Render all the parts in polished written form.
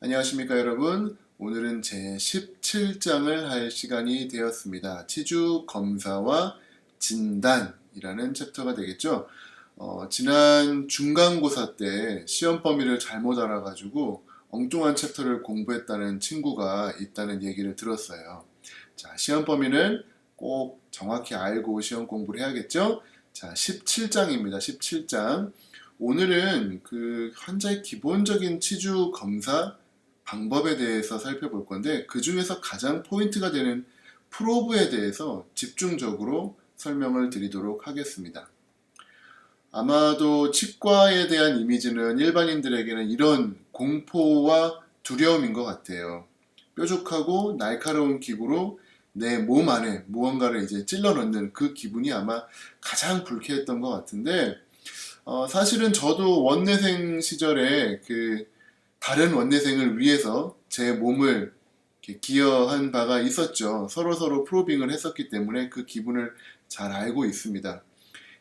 안녕하십니까 여러분. 오늘은 제 17장을 할 시간이 되었습니다. 치주 검사와 진단이라는 챕터가 되겠죠. 지난 중간고사 때 시험 범위를 잘못 알아가지고 엉뚱한 챕터를 공부했다는 친구가 있다는 얘기를 들었어요. 자, 시험 범위는 꼭 정확히 알고 시험 공부를 해야겠죠. 자, 17장입니다. 17장. 오늘은 그 환자의 기본적인 치주 검사 방법에 대해서 살펴볼 건데, 그 중에서 가장 포인트가 되는 프로브에 대해서 집중적으로 설명을 드리도록 하겠습니다. 아마도 치과에 대한 이미지는 일반인들에게는 이런 공포와 두려움인 것 같아요. 뾰족하고 날카로운 기구로 내 몸 안에 무언가를 이제 찔러 넣는 그 기분이 아마 가장 불쾌했던 것 같은데, 사실은 저도 원내생 시절에 다른 원내생을 위해서 제 몸을 이렇게 기여한 바가 있었죠. 서로 프로빙을 했었기 때문에 그 기분을 잘 알고 있습니다.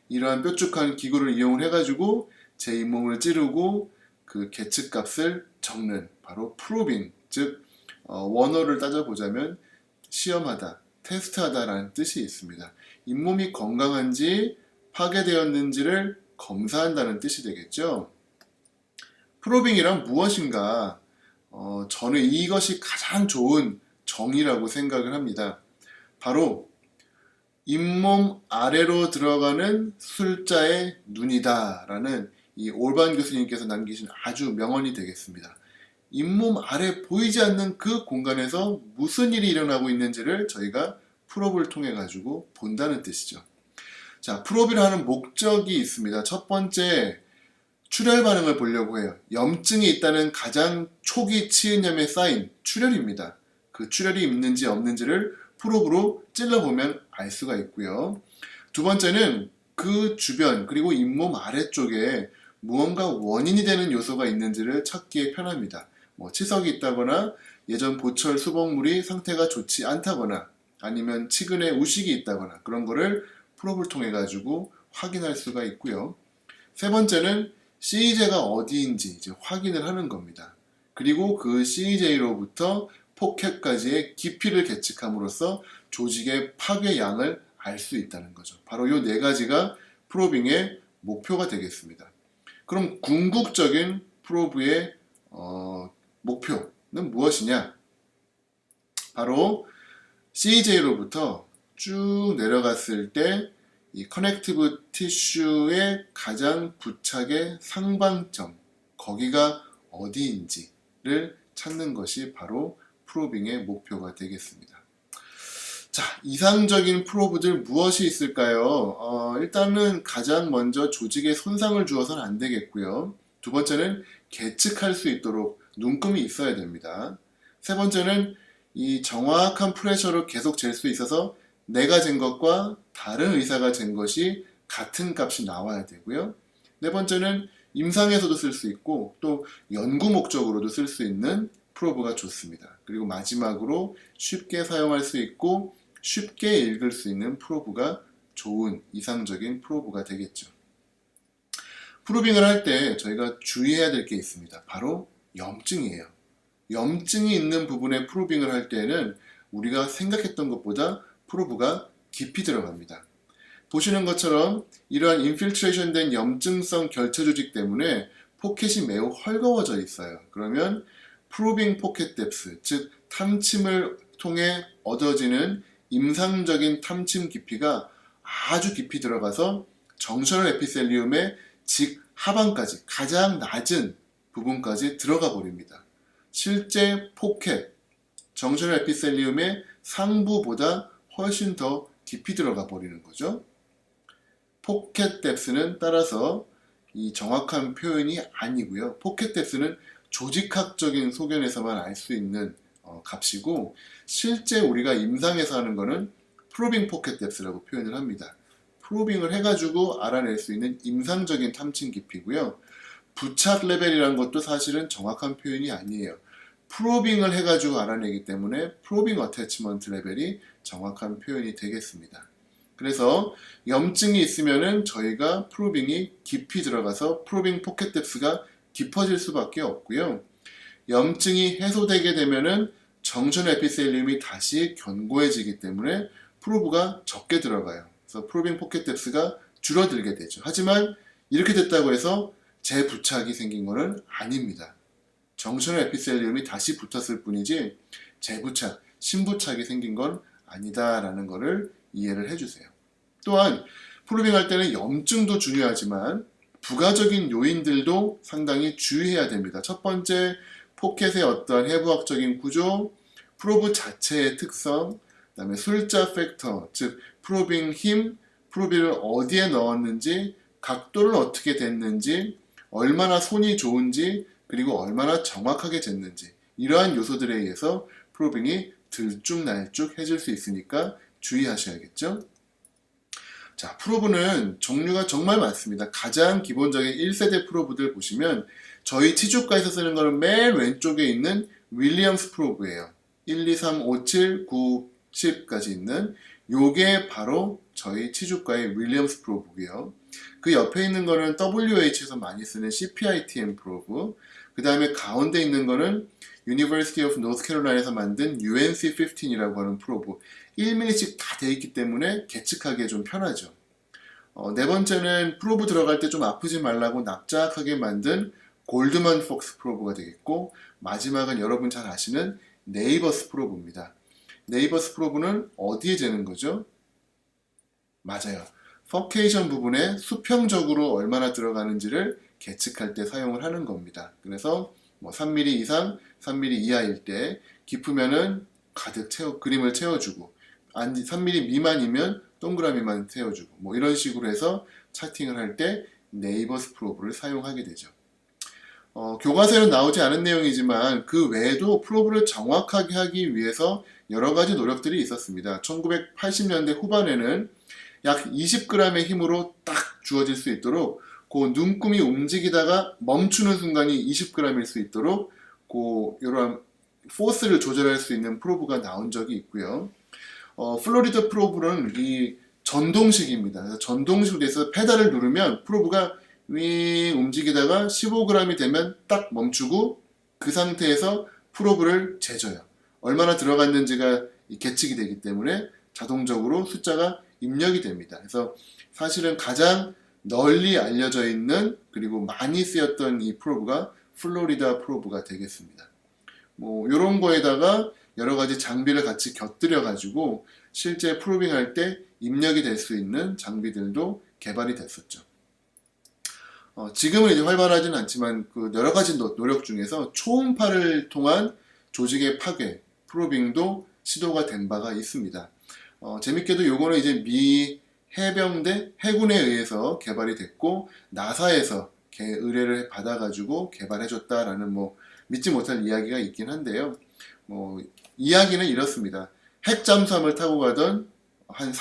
이러한 뾰족한 기구를 이용을 해가지고 제 잇몸을 찌르고 그 계측값을 적는 바로 프로빙, 즉 원어를 따져보자면 시험하다, 테스트하다라는 뜻이 있습니다. 잇몸이 건강한지 파괴되었는지를 검사한다는 뜻이 되겠죠. 프로빙이란 무엇인가? 저는 이것이 가장 좋은 정의라고 생각을 합니다. 바로 잇몸 아래로 들어가는 술자의 눈이다 라는 이 올반 교수님께서 남기신 아주 명언이 되겠습니다. 잇몸 아래 보이지 않는 그 공간에서 무슨 일이 일어나고 있는지를 저희가 프로브를 통해 가지고 본다는 뜻이죠. 자, 프로브를 하는 목적이 있습니다. 첫 번째, 출혈 반응을 보려고 해요. 염증이 있다는 가장 초기 치은염의 사인, 출혈입니다. 그 출혈이 있는지 없는지를 프로브로 찔러보면 알 수가 있고요. 두 번째는 그 주변 그리고 잇몸 아래쪽에 무언가 원인이 되는 요소가 있는지를 찾기에 편합니다. 치석이 있다거나 예전 보철 수복물이 상태가 좋지 않다거나 아니면 치근에 우식이 있다거나 그런 거를 프로브를 통해 가지고 확인할 수가 있고요. 세 번째는 CEJ가 어디인지 이제 확인을 하는 겁니다. 그리고 그 CEJ로부터 포켓까지의 깊이를 계측함으로써 조직의 파괴량을 알 수 있다는 거죠. 바로 이 네 가지가 프로빙의 목표가 되겠습니다. 그럼 궁극적인 프로브의 목표는 무엇이냐? 바로 CEJ로부터 쭉 내려갔을 때 이 커넥티브 티슈의 가장 부착의 상방점, 거기가 어디인지를 찾는 것이 바로 프로빙의 목표가 되겠습니다. 자, 이상적인 프로브들 무엇이 있을까요? 일단은 가장 먼저 조직에 손상을 주어서는 안 되겠고요. 두 번째는 계측할 수 있도록 눈금이 있어야 됩니다. 세 번째는 이 정확한 프레셔로 계속 잴 수 있어서 내가 잰 것과 다른 의사가 잰 것이 같은 값이 나와야 되고요. 네 번째는 임상에서도 쓸 수 있고 또 연구 목적으로도 쓸 수 있는 프로브가 좋습니다. 그리고 마지막으로 쉽게 사용할 수 있고 쉽게 읽을 수 있는 프로브가 좋은 이상적인 프로브가 되겠죠. 프로빙을 할 때 저희가 주의해야 될 게 있습니다. 바로 염증이에요. 염증이 있는 부분에 프로빙을 할 때는 우리가 생각했던 것보다 프로브가 깊이 들어갑니다. 보시는 것처럼 이러한 인필트레이션 된 염증성 결처 조직 때문에 포켓이 매우 헐거워져 있어요. 그러면 프로빙 포켓 뎁스, 즉 탐침을 통해 얻어지는 임상적인 탐침 깊이가 아주 깊이 들어가서 정셔널 에피셀리움의 직하방까지 가장 낮은 부분까지 들어가 버립니다. 실제 포켓, 정셔널 에피셀리움의 상부보다 훨씬 더 깊이 들어가 버리는 거죠. 포켓 뎁스는 따라서 이 정확한 표현이 아니고요. 포켓 뎁스는 조직학적인 소견에서만 알 수 있는 값이고, 실제 우리가 임상에서 하는 거는 프로빙 포켓 뎁스라고 표현을 합니다. 프로빙을 해가지고 알아낼 수 있는 임상적인 탐침 깊이고요. 부착 레벨이라는 것도 사실은 정확한 표현이 아니에요. 프로빙을 해가지고 알아내기 때문에 프로빙 어태치먼트 레벨이 정확한 표현이 되겠습니다. 그래서 염증이 있으면은 저희가 프로빙이 깊이 들어가서 프로빙 포켓 뎁스가 깊어질 수밖에 없고요. 염증이 해소되게 되면은 정션 에피셀리움이 다시 견고해지기 때문에 프로브가 적게 들어가요. 그래서 프로빙 포켓 뎁스가 줄어들게 되죠. 하지만 이렇게 됐다고 해서 재부착이 생긴 것은 아닙니다. 정션 에피셀리움이 다시 붙었을 뿐이지 재부착, 신부착이 생긴 건 아니다라는 것을 이해를 해주세요. 또한 프로빙 할 때는 염증도 중요하지만 부가적인 요인들도 상당히 주의해야 됩니다. 첫 번째, 포켓의 어떠한 해부학적인 구조, 프로브 자체의 특성, 그 다음에 술자 팩터, 즉 프로빙 힘, 프로빙을 어디에 넣었는지, 각도를 어떻게 댔는지, 얼마나 손이 좋은지, 그리고 얼마나 정확하게 쟀는지, 이러한 요소들에 의해서 프로빙이 들쭉날쭉해질 수 있으니까 주의하셔야겠죠. 자, 프로브는 종류가 정말 많습니다. 가장 기본적인 1세대 프로브들 보시면 저희 치주과에서 쓰는 거는 맨 왼쪽에 있는 윌리엄스 프로브예요. 1, 2, 3, 5, 7, 9, 10까지 있는 요게 바로 저희 치주과의 윌리엄스 프로브고요. 그 옆에 있는 거는 WH에서 많이 쓰는 CPITM 프로브, 그 다음에 가운데 있는 거는 University of North Carolina에서 만든 UNC15이라고 하는 프로브. 1mm씩 다 돼 있기 때문에 계측하기에 좀 편하죠. 네 번째는 프로브 들어갈 때 좀 아프지 말라고 납작하게 만든 골드만 폭스 프로브가 되겠고, 마지막은 여러분 잘 아시는 네이버스 프로브입니다. 네이버스 프로브는 어디에 재는 거죠? 맞아요. 퍼케이션 부분에 수평적으로 얼마나 들어가는지를 계측할 때 사용을 하는 겁니다. 그래서 뭐 3mm 이상, 3mm 이하일 때 깊으면은 가득 그림을 채워주고, 3mm 미만이면 동그라미만 채워주고, 뭐 이런 식으로 해서 차팅을 할 때 네이버스 프로브를 사용하게 되죠. 교과서에는 나오지 않은 내용이지만 그 외에도 프로브를 정확하게 하기 위해서 여러 가지 노력들이 있었습니다. 1980년대 후반에는 약 20g의 힘으로 딱 주어질 수 있도록 그 눈금이 움직이다가 멈추는 순간이 20g일 수 있도록 이러한 포스를 조절할 수 있는 프로브가 나온 적이 있고요. 플로리다 프로브는 이 전동식입니다. 그래서 전동식으로 돼서 페달을 누르면 프로브가 윙 움직이다가 15g이 되면 딱 멈추고 그 상태에서 프로브를 재줘요. 얼마나 들어갔는지가 계측이 되기 때문에 자동적으로 숫자가 입력이 됩니다. 그래서 사실은 가장 널리 알려져 있는 그리고 많이 쓰였던 이 프로브가 플로리다 프로브가 되겠습니다. 뭐 이런 거에다가 여러 가지 장비를 같이 곁들여 가지고 실제 프로빙 할 때 입력이 될 수 있는 장비들도 개발이 됐었죠. 지금은 이제 활발하진 않지만 그 여러 가지 노력 중에서 초음파를 통한 조직의 파괴, 프로빙도 시도가 된 바가 있습니다. 재밌게도 요거는 이제 미 해병대 해군에 의해서 개발이 됐고 나사에서 의뢰를 받아가지고 개발해줬다라는 뭐 믿지 못할 이야기가 있긴 한데요. 뭐 이야기는 이렇습니다. 핵 잠수함을 타고 가던 한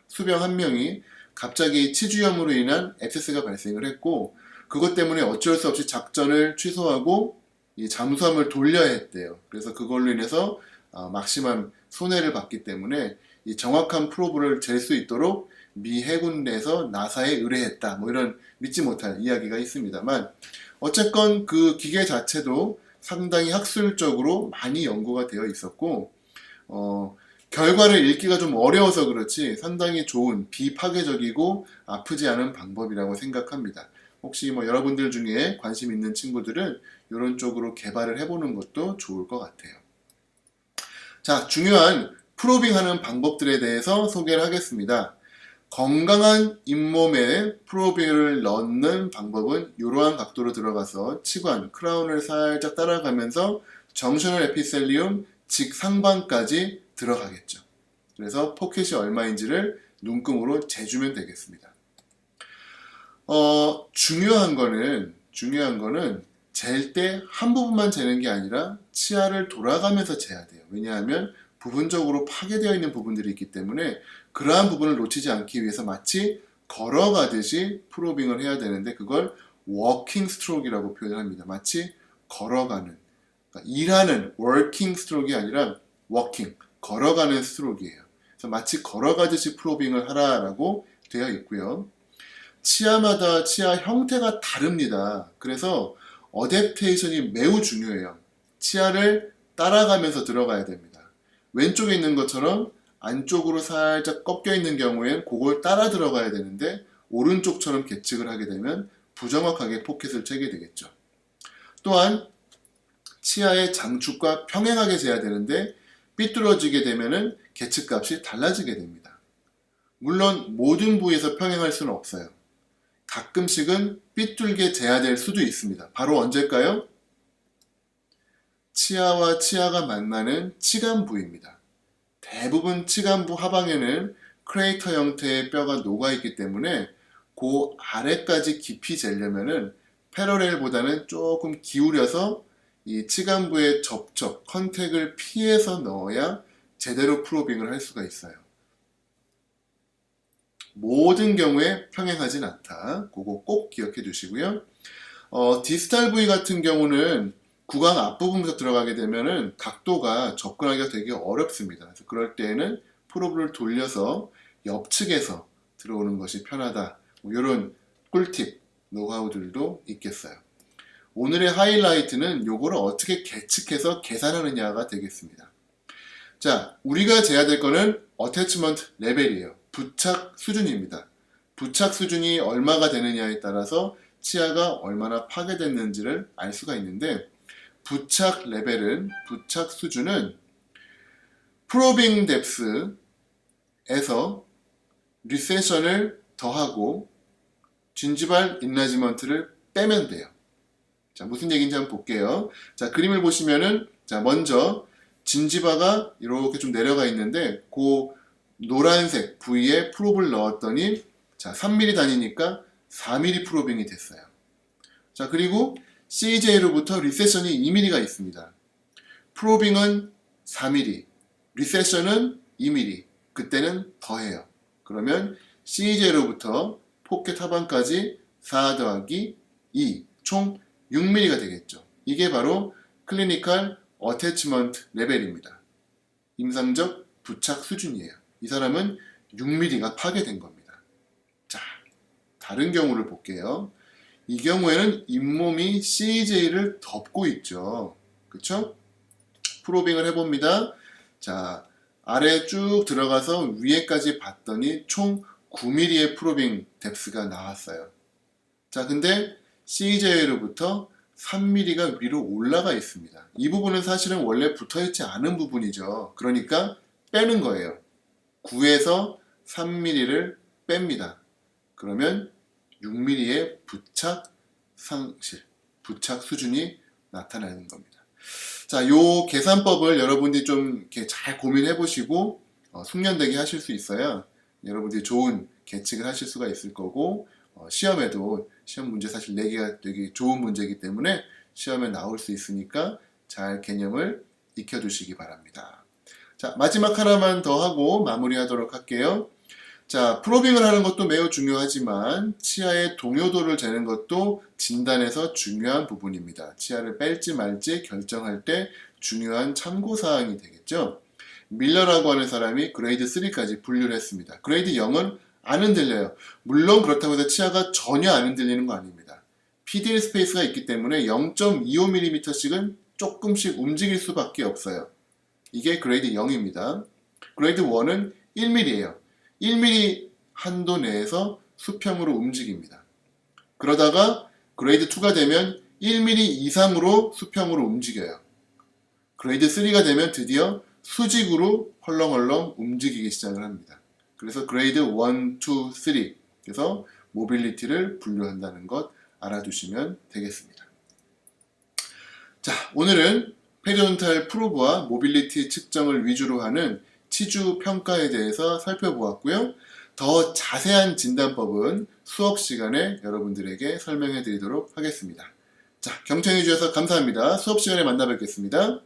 수병 한 명이 갑자기 치주염으로 인한 앱세스가 발생을 했고 그것 때문에 어쩔 수 없이 작전을 취소하고 이 잠수함을 돌려야 했대요. 그래서 그걸로 인해서 막심한 손해를 봤기 때문에 이 정확한 프로브를 잴 수 있도록 미 해군에서 나사에 의뢰했다. 뭐 이런 믿지 못할 이야기가 있습니다만 어쨌건 그 기계 자체도 상당히 학술적으로 많이 연구가 되어 있었고 결과를 읽기가 좀 어려워서 그렇지 상당히 좋은 비파괴적이고 아프지 않은 방법이라고 생각합니다. 혹시 뭐 여러분들 중에 관심 있는 친구들은 이런 쪽으로 개발을 해보는 것도 좋을 것 같아요. 자, 중요한 프로빙하는 방법들에 대해서 소개를 하겠습니다. 건강한 잇몸에 프로빙을 넣는 방법은 이러한 각도로 들어가서 치관, 크라운을 살짝 따라가면서 정셔널 에피셀리움 직상방까지 들어가겠죠. 그래서 포켓이 얼마인지를 눈금으로 재주면 되겠습니다. 중요한 거는 잴 때 한 부분만 재는 게 아니라 치아를 돌아가면서 재야 돼요. 왜냐하면 부분적으로 파괴되어 있는 부분들이 있기 때문에 그러한 부분을 놓치지 않기 위해서 마치 걸어가듯이 프로빙을 해야 되는데 그걸 워킹 스트로크라고 표현합니다. 마치 걸어가는, 그러니까 일하는 워킹 스트로크가 아니라 워킹, 걸어가는 스트로크예요. 그래서 마치 걸어가듯이 프로빙을 하라라고 되어 있고요. 치아마다 치아 형태가 다릅니다. 그래서 어댑테이션이 매우 중요해요. 치아를 따라가면서 들어가야 됩니다. 왼쪽에 있는 것처럼 안쪽으로 살짝 꺾여 있는 경우엔 그걸 따라 들어가야 되는데 오른쪽처럼 계측을 하게 되면 부정확하게 포켓을 채게 되겠죠. 또한 치아의 장축과 평행하게 재야 되는데 삐뚤어지게 되면은 계측값이 달라지게 됩니다. 물론 모든 부위에서 평행할 수는 없어요. 가끔씩은 삐뚤게 재야 될 수도 있습니다. 바로 언제일까요? 치아와 치아가 만나는 치간 부위입니다. 대부분 치간부 하방에는 크레이터 형태의 뼈가 녹아있기 때문에 그 아래까지 깊이 재려면은 패러렐보다는 조금 기울여서 이 치간부의 접촉, 컨택을 피해서 넣어야 제대로 프로빙을 할 수가 있어요. 모든 경우에 평행하진 않다. 그거 꼭 기억해 두시고요. 디스탈 부위 같은 경우는 구강 앞부분부터 들어가게 되면은 각도가 접근하기가 되게 어렵습니다. 그래서 그럴 때에는 프로브를 돌려서 옆측에서 들어오는 것이 편하다. 이런 꿀팁, 노하우들도 있겠어요. 오늘의 하이라이트는 요거를 어떻게 계측해서 계산하느냐가 되겠습니다. 자, 우리가 재야 될 거는 어태치먼트 레벨이에요. 부착 수준입니다. 부착 수준이 얼마가 되느냐에 따라서 치아가 얼마나 파괴됐는지를 알 수가 있는데 부착 레벨은, 부착 수준은 프로빙 뎁스에서 리세션을 더하고 진지발 인라지먼트를 빼면 돼요. 자, 무슨 얘기인지 한번 볼게요. 자, 그림을 보시면은, 자, 먼저 진지바가 이렇게 좀 내려가 있는데 그 노란색 부위에 프롭을 넣었더니 자, 3mm 단위니까 4mm 프로빙이 됐어요. 자, 그리고 CJ로부터 리세션이 2mm가 있습니다. 프로빙은 4mm, 리세션은 2mm. 그때는 더해요. 그러면 CJ로부터 포켓 하반까지 4 더하기 2, 총 6mm가 되겠죠. 이게 바로 클리니컬 어태치먼트 레벨입니다. 임상적 부착 수준이에요. 이 사람은 6mm가 파괴된 겁니다. 자, 다른 경우를 볼게요. 이 경우에는 잇몸이 CJ를 덮고 있죠. 그쵸? 프로빙을 해봅니다. 자, 아래 쭉 들어가서 위에까지 봤더니 총 9mm의 프로빙 뎁스가 나왔어요. 자, 근데 CJ로부터 3mm가 위로 올라가 있습니다. 이 부분은 사실은 원래 붙어있지 않은 부분이죠. 그러니까 빼는 거예요. 9에서 3mm를 뺍니다. 그러면 6mm의 부착 상실, 부착 수준이 나타나는 겁니다. 자, 요 계산법을 여러분들이 좀 이렇게 잘 고민해 보시고 숙련되게 하실 수 있어야 여러분들이 좋은 계측을 하실 수가 있을 거고 시험에도 시험 문제 사실 내기가 되게 좋은 문제이기 때문에 시험에 나올 수 있으니까 잘 개념을 익혀두시기 바랍니다. 자, 마지막 하나만 더 하고 마무리하도록 할게요. 자, 프로빙을 하는 것도 매우 중요하지만 치아의 동요도를 재는 것도 진단에서 중요한 부분입니다. 치아를 뺄지 말지 결정할 때 중요한 참고사항이 되겠죠. 밀러라고 하는 사람이 그레이드 3까지 분류를 했습니다. 그레이드 0은 안 흔들려요. 물론 그렇다고 해서 치아가 전혀 안 흔들리는 거 아닙니다. PDL 스페이스가 있기 때문에 0.25mm씩은 조금씩 움직일 수밖에 없어요. 이게 그레이드 0입니다. 그레이드 1은 1mm예요. 1mm 한도 내에서 수평으로 움직입니다. 그러다가 그레이드 2가 되면 1mm 이상으로 수평으로 움직여요. 그레이드 3가 되면 드디어 수직으로 헐렁헐렁 움직이기 시작을 합니다. 그래서 그레이드 1, 2, 3 그래서 모빌리티를 분류한다는 것 알아두시면 되겠습니다. 자, 오늘은 페리온탈 프로브와 모빌리티 측정을 위주로 하는 치주 평가에 대해서 살펴보았고요. 더 자세한 진단법은 수업 시간에 여러분들에게 설명해 드리도록 하겠습니다. 자, 경청해 주셔서 감사합니다. 수업 시간에 만나 뵙겠습니다.